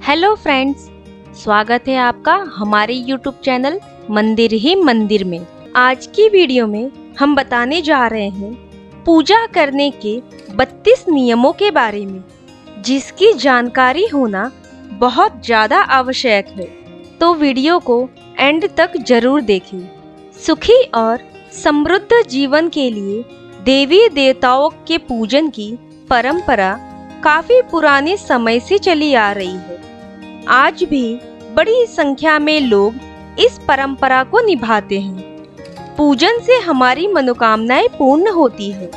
Hello friends, स्वागत है आपका हमारे YouTube चैनल मंदिर ही मंदिर में। आज की वीडियो में हम बताने जा रहे हैं पूजा करने के 32 नियमों के बारे में, जिसकी जानकारी होना बहुत ज़्यादा आवश्यक है। तो वीडियो को एंड तक जरूर देखें। सुखी और समृद्ध जीवन के लिए देवी देवताओं के पूजन की परंपरा काफी पुराने समय से चली आ रही है। आज भी बड़ी संख्या में लोग इस परंपरा को निभाते हैं। पूजन से हमारी मनोकामनाएं पूर्ण होती है,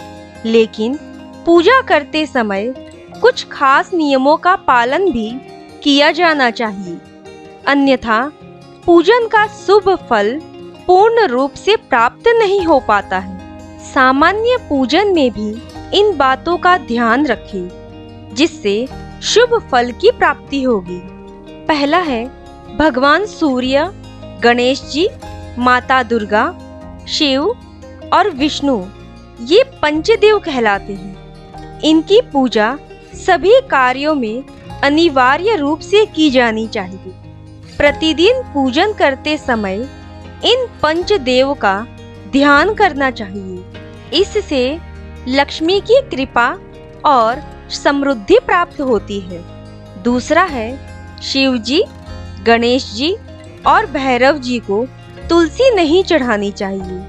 लेकिन पूजा करते समय कुछ खास नियमों का पालन भी किया जाना चाहिए, अन्यथा पूजन का शुभ फल पूर्ण रूप से प्राप्त नहीं हो पाता है। सामान्य पूजन में भी इन बातों का ध्यान रखें, जिससे शुभ फल की प्राप्ति होगी। पहला है भगवान सूर्य, गणेश जी, माता दुर्गा, शिव और विष्णु, ये पंचदेव कहलाते हैं। इनकी पूजा सभी कार्यों में अनिवार्य रूप से की जानी चाहिए। प्रतिदिन पूजन करते समय इन पंचदेव का ध्यान करना चाहिए। इससे लक्ष्मी की कृपा और समृद्धि प्राप्त होती है। दूसरा है शिव जी, गणेश जी और भैरव जी को तुलसी नहीं चढ़ानी चाहिए।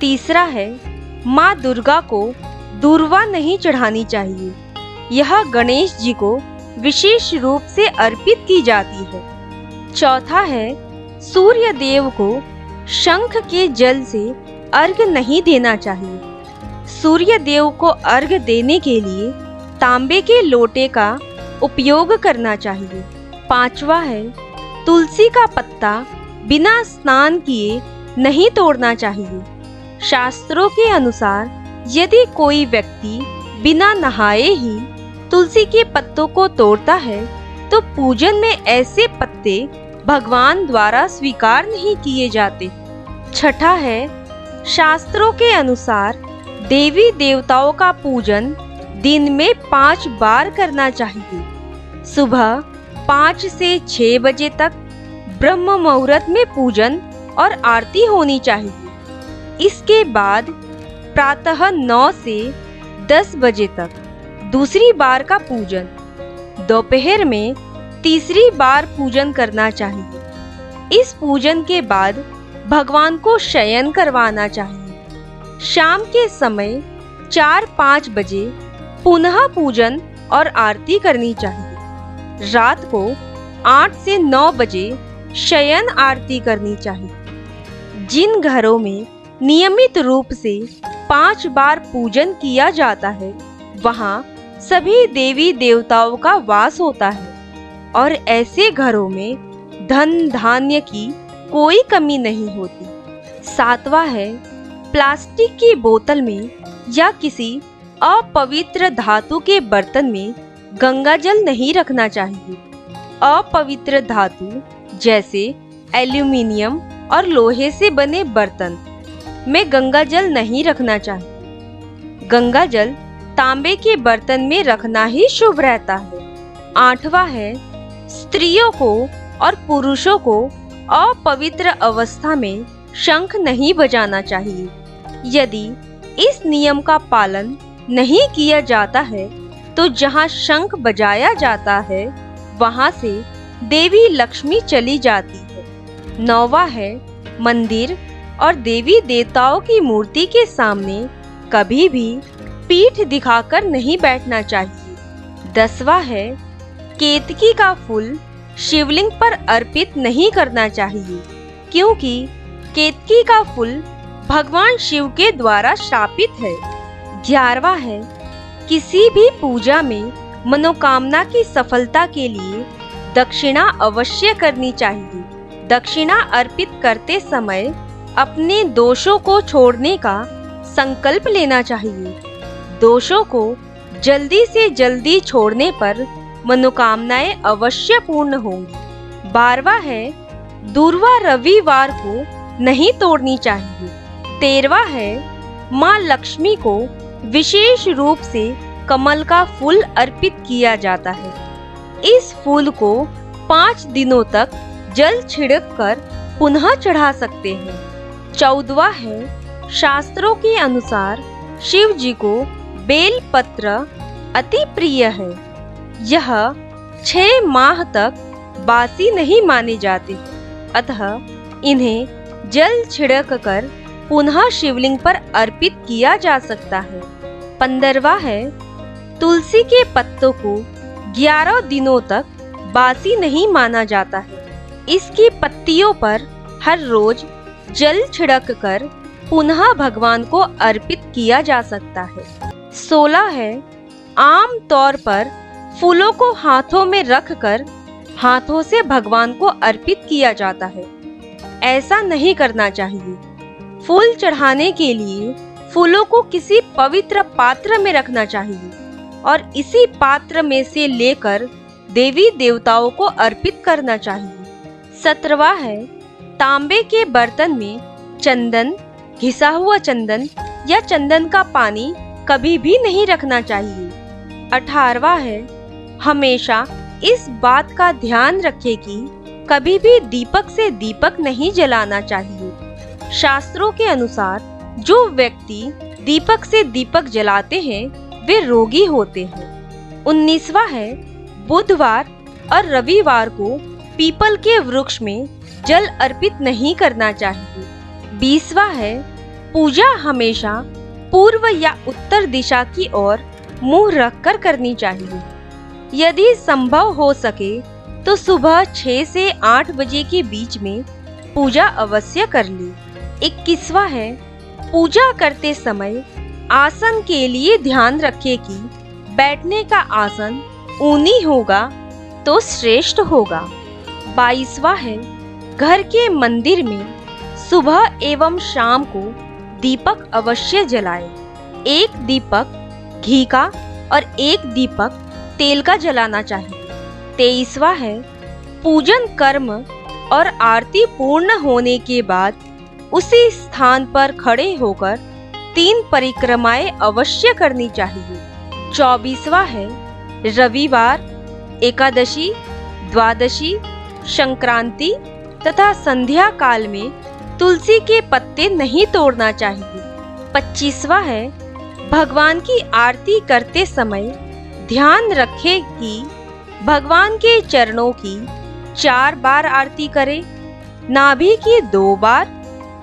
तीसरा है माँ दुर्गा को दूर्वा नहीं चढ़ानी चाहिए। यह गणेश जी को विशेष रूप से अर्पित की जाती है। चौथा है सूर्य देव को शंख के जल से अर्घ्य नहीं देना चाहिए। सूर्य देव को अर्घ्य देने के लिए तांबे के लोटे का उपयोग करना चाहिए। पांचवा है तुलसी का पत्ता बिना स्नान किए नहीं तोड़ना चाहिए। शास्त्रों के अनुसार यदि कोई व्यक्ति बिना नहाए ही तुलसी के पत्तों को तोड़ता है तो पूजन में ऐसे पत्ते भगवान द्वारा स्वीकार नहीं किए जाते। छठा है शास्त्रों के अनुसार देवी देवताओं का पूजन दिन में 5 बार करना चाहिए। सुबह 5 से 6 बजे तक ब्रह्म मुहूर्त में पूजन और आरती होनी चाहिए। इसके बाद प्रातः 9 से 10 बजे तक दूसरी बार का पूजन, दोपहर में तीसरी बार पूजन करना चाहिए। इस पूजन के बाद भगवान को शयन करवाना चाहिए। शाम के समय 4-5 बजे पुनः पूजन और आरती करनी चाहिए। रात को 8 से 9 बजे शयन आरती करनी चाहिए। जिन घरों में नियमित रूप से 5 बार पूजन किया जाता है, वहां सभी देवी देवताओं का वास होता है और ऐसे घरों में धन धान्य की कोई कमी नहीं होती। सातवां है प्लास्टिक की बोतल में या किसी अपवित्र धातु के बर्तन में गंगा जल नहीं रखना चाहिए। अपवित्र धातु जैसे एल्यूमिनियम और लोहे से बने बर्तन में गंगा जल नहीं रखना चाहिए। गंगा जल तांबे के बर्तन में रखना ही शुभ रहता है। 8वां है स्त्रियों को और पुरुषों को अपवित्र अवस्था में शंख नहीं बजाना चाहिए। यदि इस नियम का पालन नहीं किया जाता है तो जहाँ शंख बजाया जाता है वहाँ से देवी लक्ष्मी चली जाती है। 9वां है मंदिर और देवी देवताओं की मूर्ति के सामने कभी भी पीठ दिखाकर नहीं बैठना चाहिए। 10वां है केतकी का फूल शिवलिंग पर अर्पित नहीं करना चाहिए, क्योंकि केतकी का फूल भगवान शिव के द्वारा शापित है। 11वां है किसी भी पूजा में मनोकामना की सफलता के लिए दक्षिणा अवश्य करनी चाहिए। दक्षिणा अर्पित करते समय अपने दोषों को छोड़ने का संकल्प लेना चाहिए। दोषों को जल्दी से जल्दी छोड़ने पर मनोकामनाएं अवश्य पूर्ण होंगी। 12वां है दूर्वा रविवार को नहीं तोड़नी चाहिए। 13वां है माँ लक्ष्मी को विशेष रूप से कमल का फूल अर्पित किया जाता है। इस फूल को 5 दिनों तक जल छिड़क कर पुनः चढ़ा सकते हैं। 14वां है, शास्त्रों के अनुसार शिव जी को बेल पत्र अति प्रिय है। यह 6 माह तक बासी नहीं माने जाते, अतः इन्हें जल छिड़क कर पुनः शिवलिंग पर अर्पित किया जा सकता है। 15वां है, तुलसी के पत्तों को 11 दिनों तक बासी नहीं माना जाता है। इसकी पत्तियों पर हर रोज जल छिड़क कर पुनः भगवान को अर्पित किया जा सकता है। 16 है, आम तौर पर फूलों को हाथों में रखकर हाथों से भगवान को अर्पित किया जाता है। ऐसा नहीं करना चाहिए। फूल चढ़ाने के लिए फूलों को किसी पवित्र पात्र में रखना चाहिए और इसी पात्र में से लेकर देवी देवताओं को अर्पित करना चाहिए। 17वां है, तांबे के बर्तन में चंदन, घिसा हुआ चंदन या चंदन का पानी कभी भी नहीं रखना चाहिए। 18वां है, हमेशा इस बात का ध्यान रखें कि कभी भी दीपक से दीपक नहीं जलाना चाहिए। शास्त्रों के अनुसार जो व्यक्ति दीपक से दीपक जलाते हैं वे रोगी होते हैं। 19वां है, बुधवार और रविवार को पीपल के वृक्ष में जल अर्पित नहीं करना चाहिए। 20वां है, पूजा हमेशा पूर्व या उत्तर दिशा की ओर मुंह रखकर करनी चाहिए। यदि संभव हो सके तो सुबह 6 से 8 बजे के बीच में पूजा अवश्य कर ले। 21वां है, पूजा करते समय आसन के लिए ध्यान रखें कि बैठने का आसन ऊनी होगा तो श्रेष्ठ होगा। 22वां है, घर के मंदिर में सुबह एवं शाम को दीपक अवश्य जलाएं। एक दीपक घी का और एक दीपक तेल का जलाना चाहिए। 23वां है, पूजन कर्म और आरती पूर्ण होने के बाद उसी स्थान पर खड़े होकर 3 परिक्रमाएं अवश्य करनी चाहिए। 24वां है, रविवार, एकादशी, द्वादशी, संक्रांति तथा संध्या काल में तुलसी के पत्ते नहीं तोड़ना चाहिए। 25वां है, भगवान की आरती करते समय ध्यान रखें कि भगवान के चरणों की 4 बार आरती करें, नाभि की 2 बार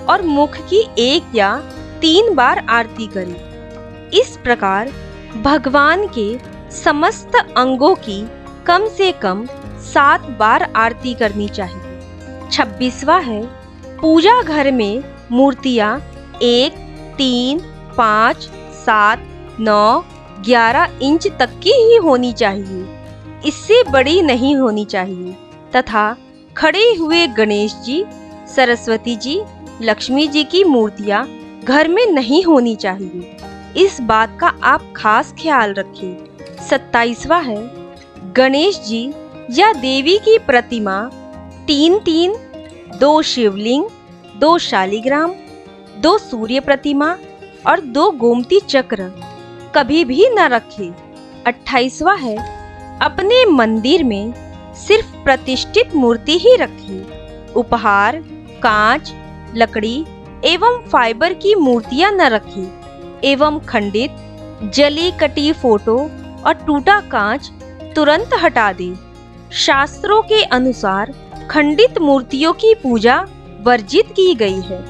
और मुख की 1 या 3 बार आरती करें। इस प्रकार भगवान के समस्त अंगों की कम से कम 7 बार आरती करनी चाहिए। 26वां है, पूजा घर में मूर्तियां 1, 3, 5, 7, 9, 11 इंच तक की ही होनी चाहिए, इससे बड़ी नहीं होनी चाहिए तथा खड़े हुए गणेश जी, सरस्वती जी, लक्ष्मी जी की मूर्तियां घर में नहीं होनी चाहिए। इस बात का आप खास ख्याल रखें। 27वां है, गणेश जी या देवी की प्रतिमा 3-3, 2 शिवलिंग, 2 शालिग्राम, 2 सूर्य प्रतिमा और 2 गोमती चक्र कभी भी न रखें। 28वां है, अपने मंदिर में सिर्फ प्रतिष्ठित मूर्ति ही रखें। उपहार, कांच, लकड़ी एवं फाइबर की मूर्तियां न रखें एवं खंडित, जली कटी फोटो और टूटा कांच तुरंत हटा दें। शास्त्रों के अनुसार खंडित मूर्तियों की पूजा वर्जित की गई है।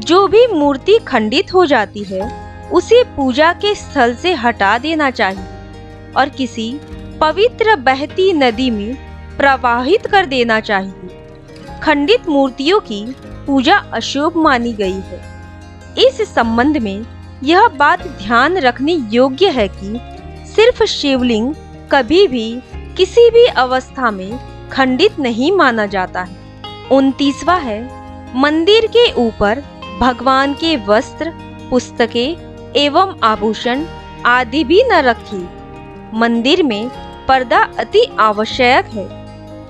जो भी मूर्ति खंडित हो जाती है उसे पूजा के स्थल से हटा देना चाहिए और किसी पवित्र बहती नदी में प्रवाहित कर देना चाहिए। खंडित मूर्तियों की पूजा अशुभ मानी गई है। इस संबंध में यह बात ध्यान रखने योग्य है कि सिर्फ शिवलिंग कभी भी किसी भी अवस्था में खंडित नहीं माना जाता है। 29वां है, मंदिर के ऊपर भगवान के वस्त्र, पुस्तकें एवं आभूषण आदि भी न रखें। मंदिर में पर्दा अति आवश्यक है।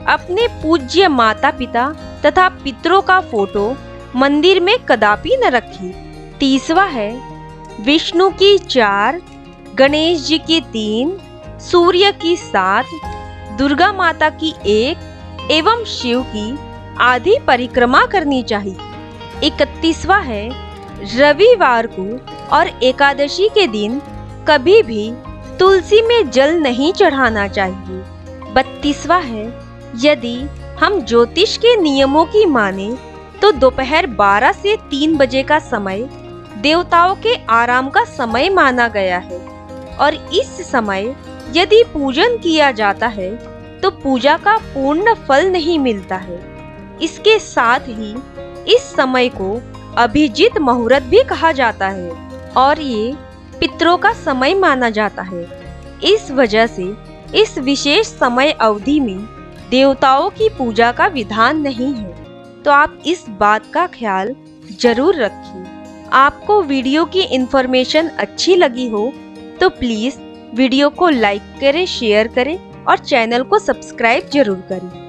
अपने पूज्य माता पिता तथा पितरों का फोटो मंदिर में कदापि न रखें। 30वां है, विष्णु की 4, गणेश जी की 3, सूर्य की 7, दुर्गा माता की 1, एवं शिव की आधी परिक्रमा करनी चाहिए। 31वां है रविवार को और एकादशी के दिन कभी भी तुलसी में जल नहीं चढ़ाना चाहिए। 32वां है यदि हम ज्योतिष के नियमों की माने तो दोपहर 12 से 3 बजे का समय देवताओं के आराम का समय माना गया है और इस समय यदि पूजन किया जाता है तो पूजा का पूर्ण फल नहीं मिलता है। इसके साथ ही इस समय को अभिजीत मुहूर्त भी कहा जाता है और ये पितरों का समय माना जाता है। इस वजह से इस विशेष समय अवधि में देवताओं की पूजा का विधान नहीं है, तो आप इस बात का ख्याल जरूर रखिए। आपको वीडियो की इंफॉर्मेशन अच्छी लगी हो तो प्लीज वीडियो को लाइक करें, शेयर करें और चैनल को सब्सक्राइब जरूर करें।